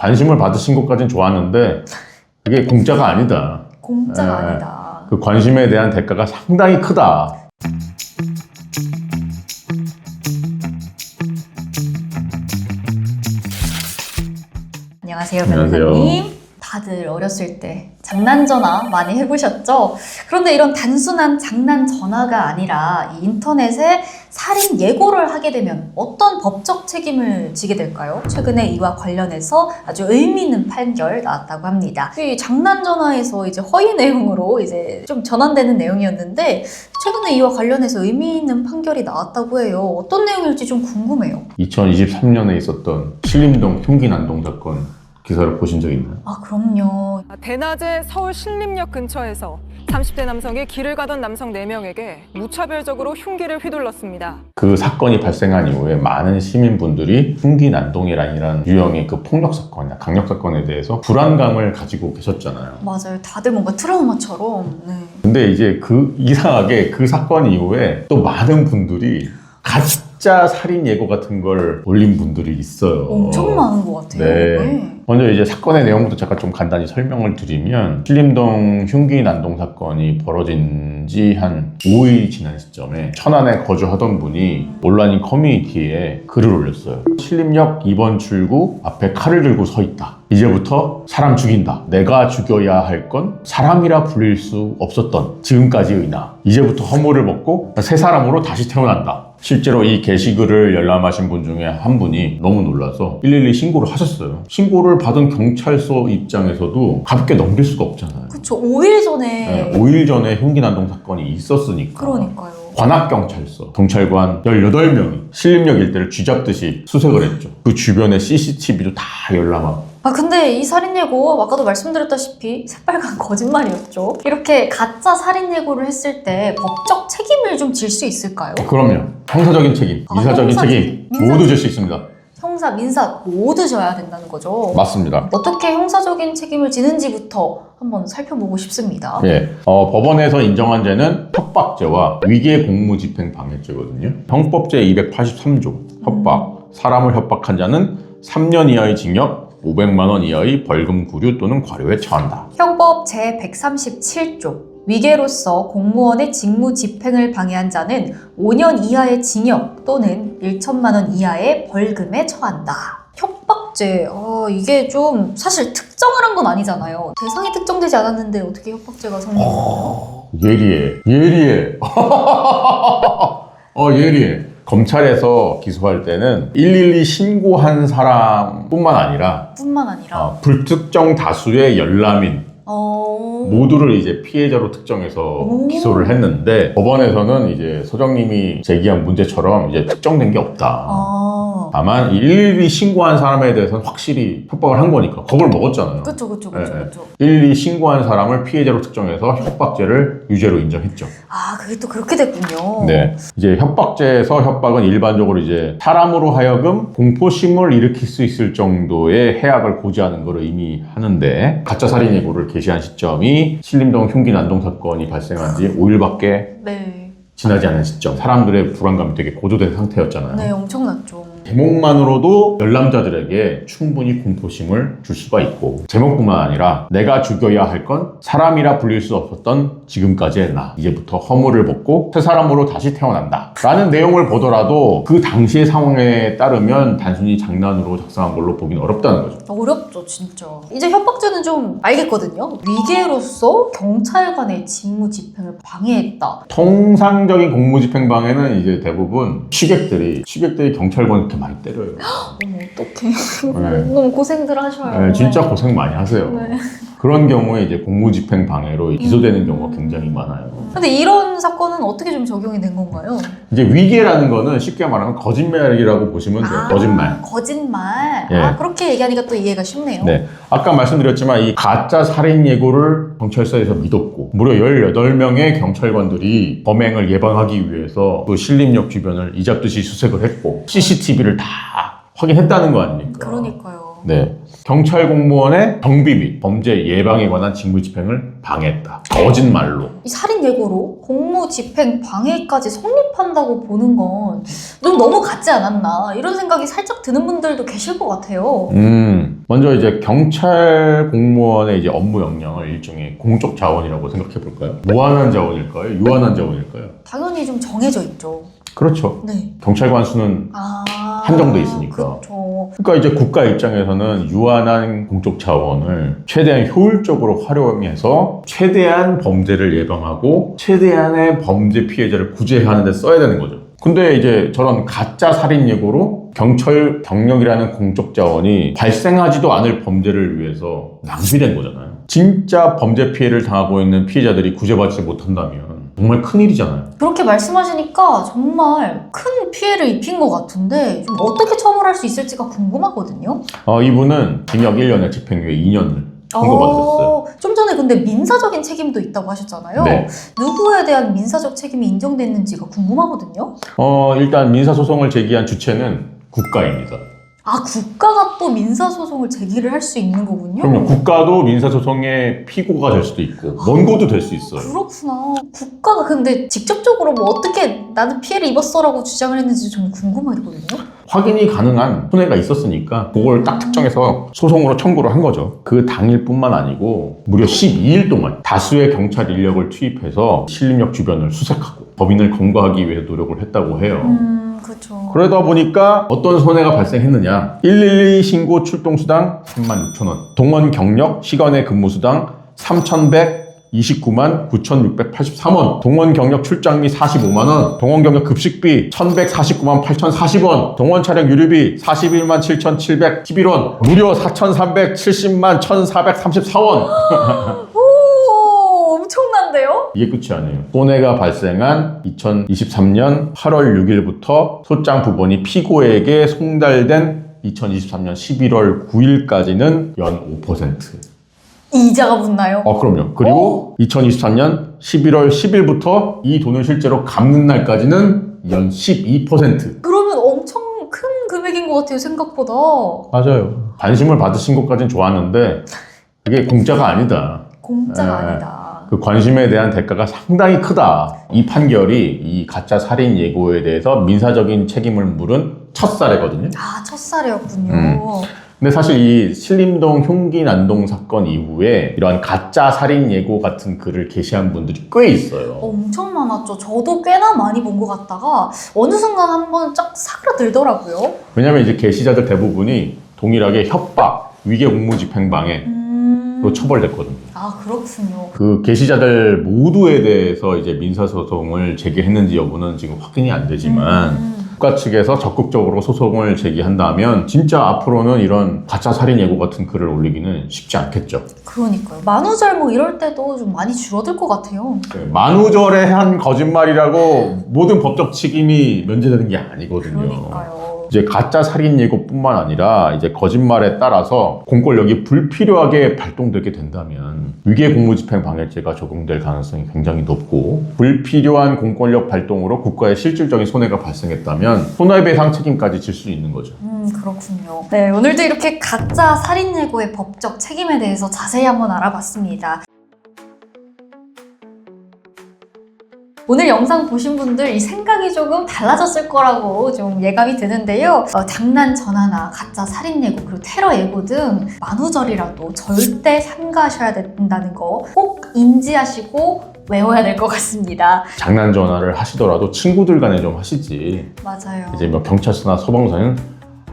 관심을 받으신 것까진 좋았는데 그게 공짜가 아니다. 공짜가 아니다. 그 관심에 대한 대가가 상당히 크다. 안녕하세요, 안녕하세요. 변호사님. 다들 어렸을 때 장난 전화 많이 해보셨죠? 그런데 이런 단순한 장난 전화가 아니라 이 인터넷에 살인 예고를 하게 되면 어떤 법적 책임을 지게 될까요? 최근에 이와 관련해서 아주 의미 있는 판결 나왔다고 합니다. 이 장난 전화에서 이제 허위 내용으로 이제 좀 전환되는 내용이었는데 최근에 이와 관련해서 의미 있는 판결이 나왔다고 해요. 어떤 내용일지 좀 궁금해요. 2023년에 있었던 신림동 흉기 난동 사건 기사를 보신 적 있나요? 아, 그럼요. 대낮에 서울 신림역 근처에서 30대 남성이 길을 가던 남성 4명에게 무차별적으로 흉기를 휘둘렀습니다. 그 사건이 발생한 이후에 많은 시민분들이 흉기 난동이라는 유형의 그 폭력 사건이나 강력 사건에 대해서 불안감을 가지고 계셨잖아요. 맞아요. 다들 뭔가 트라우마처럼. 네. 근데 이제 이상하게 그 사건 이후에 또 많은 분들이 가짜 살인 예고 같은 걸 올린 분들이 있어요. 엄청 많은 것 같아요. 네. 먼저 이제 사건의 내용부터 잠깐 좀 간단히 설명을 드리면 신림동 흉기 난동 사건이 벌어진 지 한 5일 지난 시점에 천안에 거주하던 분이 온라인 커뮤니티에 글을 올렸어요. 신림역 2번 출구 앞에 칼을 들고 서 있다. 이제부터 사람 죽인다. 내가 죽여야 할 건 사람이라 불릴 수 없었던 지금까지의 나. 이제부터 허물을 벗고 새 사람으로 다시 태어난다. 실제로 이 게시글을 열람하신 분 중에 한 분이 너무 놀라서 112 신고를 하셨어요. 신고를 받은 경찰서 입장에서도 가볍게 넘길 수가 없잖아요. 그쵸. 5일 전에. 네, 5일 전에 흉기 난동 사건이 있었으니까. 그러니까요. 관악경찰서 경찰관 18명이 신림역 일대를 쥐잡듯이 수색을 했죠. 그 주변에 CCTV도 다 열람하고. 아, 근데 이 살인 예고 아까도 말씀드렸다시피 새빨간 거짓말이었죠. 이렇게 가짜 살인 예고를 했을 때 법적 책임을 좀 질 수 있을까요? 그럼요. 형사적인 책임, 민사적인 책임 모두 질 수 있습니다. 형사, 민사 모두 져야 된다는 거죠. 맞습니다. 어떻게 형사적인 책임을 지는지부터 한번 살펴보고 싶습니다. 예, 법원에서 인정한 죄는 협박죄와 위계 공무집행 방해죄거든요. 형법제 283조 협박, 사람을 협박한 자는 3년 이하의 징역, 500만 원 이하의 벌금 구류 또는 과료에 처한다. 형법 제137조 위계로서 공무원의 직무 집행을 방해한 자는 5년 이하의 징역 또는 1천만 원 이하의 벌금에 처한다. 협박죄, 이게 좀 사실 특정을 한 건 아니잖아요. 대상이 특정되지 않았는데 어떻게 협박죄가 성립되나요? 예리해. 예리해. 검찰에서 기소할 때는 112 신고한 사람뿐만 아니라 불특정 다수의 열람인 모두를 이제 피해자로 특정해서 기소를 했는데 법원에서는 이제 소장님이 제기한 문제처럼 이제 특정된 게 없다. 다만 112 신고한 사람에 대해서는 확실히 협박을 한 거니까 겁을 먹었잖아요. 그쵸. 112 신고한 사람을 피해자로 특정해서 협박죄를 유죄로 인정했죠. 아, 그게 또 그렇게 됐군요. 네. 이제 협박죄에서 협박은 일반적으로 이제 사람으로 하여금 공포심을 일으킬 수 있을 정도의 해악을 고지하는 걸 의미하는데 가짜 살인 예고를 게시한 시점이 신림동 흉기 난동 사건이 발생한 지 5일밖에 지나지 않은 시점. 사람들의 불안감이 되게 고조된 상태였잖아요. 네, 엄청났죠. 제목만으로도 열람자들에게 충분히 공포심을 줄 수가 있고 제목뿐만 아니라 내가 죽여야 할 건 사람이라 불릴 수 없었던 지금까지의 나. 이제부터 허물을 벗고 새 사람으로 다시 태어난다. 라는 내용을 보더라도 그 당시의 상황에 따르면 단순히 장난으로 작성한 걸로 보기는 어렵다는 거죠. 어렵죠, 진짜. 이제 협박죄는 좀 알겠거든요. 위계로서 경찰관의 직무 집행을 방해했다. 통상적인 공무집행 방해는 이제 대부분 취객들이 경찰관 이렇게 많이 때려요. 어머, 어떡해. 너무 고생들 하셔요. 네, 진짜 고생 많이 하세요. 네. 그런 경우에 이제 공무집행 방해로 기소되는 경우가 굉장히 많아요. 근데 이런 사건은 어떻게 좀 적용이 된 건가요? 이제 위계라는 거는 쉽게 말하면 거짓말이라고 보시면 돼요. 거짓말. 거짓말. 예. 그렇게 얘기하니까 또 이해가 쉽네요. 네. 아까 말씀드렸지만 이 가짜 살인 예고를 경찰서에서 믿었고 무려 18명의 경찰관들이 범행을 예방하기 위해서 그 신림역 주변을 이잡듯이 수색을 했고 CCTV를 다 확인했다는 거 아닙니까? 그러니까요. 네. 경찰 공무원의 경비 및 범죄 예방에 관한 직무 집행을 방해했다. 거짓말로. 이 살인 예고로 공무 집행 방해까지 성립한다고 보는 건 좀 너무 같지 않았나 이런 생각이 살짝 드는 분들도 계실 것 같아요. 먼저 이제 경찰 공무원의 이제 업무 역량을 일종의 공적 자원이라고 생각해 볼까요? 무한한 자원일까요? 유한한 자원일까요? 당연히 좀 정해져 있죠. 그렇죠. 네. 경찰관 수는 아, 한정돼 있으니까. 그렇죠. 그러니까 이제 국가 입장에서는 유한한 공적 자원을 최대한 효율적으로 활용해서 최대한 범죄를 예방하고 최대한의 범죄 피해자를 구제하는 데 써야 되는 거죠. 근데 이제 저런 가짜 살인 예고로 경찰 경력이라는 공적 자원이 발생하지도 않을 범죄를 위해서 낭비된 거잖아요. 진짜 범죄 피해를 당하고 있는 피해자들이 구제받지 못한다면 정말 큰일이잖아요. 그렇게 말씀하시니까 정말 큰 피해를 입힌 것 같은데 좀 어떻게 처벌할 수 있을지가 궁금하거든요. 이분은 징역 1년에 집행유예 2년을 선고받으셨어요. 좀 전에 근데 민사적인 책임도 있다고 하셨잖아요. 네. 누구에 대한 민사적 책임이 인정됐는지가 궁금하거든요. 일단 민사소송을 제기한 주체는 국가입니다. 아, 국가가 또 민사소송을 제기를 할 수 있는 거군요. 그럼요. 국가도 민사소송의 피고가 될 수도 있고 원고도 될 수 있어요. 그렇구나. 국가가 근데 직접적으로 뭐 어떻게 나는 피해를 입었어라고 주장을 했는지 좀 궁금하거든요. 확인이 가능한 손해가 있었으니까 그걸 딱 특정해서 소송으로 청구를 한 거죠. 그 당일뿐만 아니고 무려 12일 동안 다수의 경찰 인력을 투입해서 신림역 주변을 수색하고 법인을 검거하기 위해 노력을 했다고 해요. 그렇죠. 그러다 보니까 어떤 손해가 발생했느냐. 112 신고 출동수당 36,000원, 동원 경력 시간의 근무수당 3,129만 9,683원, 동원 경력 출장비 45만원, 동원 경력 급식비 1,149만 8,040원, 동원 차량 유류비 41만 7,711원, 무려 4,370만 1,434원. 오, 엄청난데요? 이게 끝이 아니에요. 손해가 발생한 2023년 8월 6일부터 소장 부본이 피고에게 송달된 2023년 11월 9일까지는 연 5%. 이자가 붙나요? 그럼요. 그리고 2023년 11월 10일부터 이 돈을 실제로 갚는 날까지는 연 12%. 그러면 엄청 큰 금액인 것 같아요, 생각보다. 맞아요. 관심을 받으신 것까진 좋았는데 그게 공짜가 아니다. 공짜가 네. 아니다. 그 관심에 대한 대가가 상당히 크다. 이 판결이 이 가짜 살인 예고에 대해서 민사적인 책임을 물은 첫 사례거든요. 아, 첫 사례였군요. 근데 사실 이 신림동 흉기 난동 사건 이후에 이러한 가짜 살인 예고 같은 글을 게시한 분들이 꽤 있어요. 엄청 많았죠. 저도 꽤나 많이 본 것 같다가 어느 순간 한번 쫙 사그라들더라고요. 왜냐면 이제 게시자들 대부분이 동일하게 협박, 위계 공무집행방해 로 처벌됐거든요. 아, 그렇군요. 그 게시자들 모두에 대해서 이제 민사소송을 제기했는지 여부는 지금 확인이 안 되지만 국가 측에서 적극적으로 소송을 제기한다면 진짜 앞으로는 이런 가짜 살인 예고 같은 글을 올리기는 쉽지 않겠죠. 그러니까요. 만우절 뭐 이럴 때도 좀 많이 줄어들 것 같아요. 만우절에 한 거짓말이라고 모든 법적 책임이 면제되는 게 아니거든요. 그러니까요. 이제 가짜 살인 예고뿐만 아니라 이제 거짓말에 따라서 공권력이 불필요하게 발동되게 된다면 위계 공무집행 방해죄가 적용될 가능성이 굉장히 높고 불필요한 공권력 발동으로 국가에 실질적인 손해가 발생했다면 손해배상 책임까지 질 수 있는 거죠. 그렇군요. 네, 오늘도 이렇게 가짜 살인 예고의 법적 책임에 대해서 자세히 한번 알아봤습니다. 오늘 영상 보신 분들 이 생각이 조금 달라졌을 거라고 좀 예감이 드는데요. 장난 전화나 가짜 살인 예고 그리고 테러 예고 등 만우절이라도 절대 삼가하셔야 된다는 거 꼭 인지하시고 외워야 될 것 같습니다. 장난 전화를 하시더라도 친구들 간에 좀 하시지. 맞아요. 이제 뭐 경찰서나 소방서는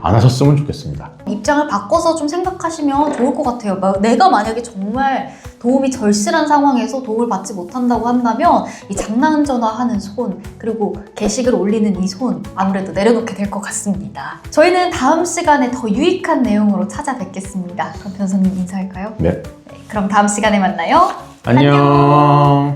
안 하셨으면 좋겠습니다. 입장을 바꿔서 좀 생각하시면 좋을 것 같아요. 내가 만약에 정말 도움이 절실한 상황에서 도움을 받지 못한다고 한다면 이 장난 전화하는 손 그리고 게시글 올리는 이 손 아무래도 내려놓게 될 것 같습니다. 저희는 다음 시간에 더 유익한 내용으로 찾아뵙겠습니다. 그럼 변호사님 인사할까요? 네. 그럼 다음 시간에 만나요. 안녕.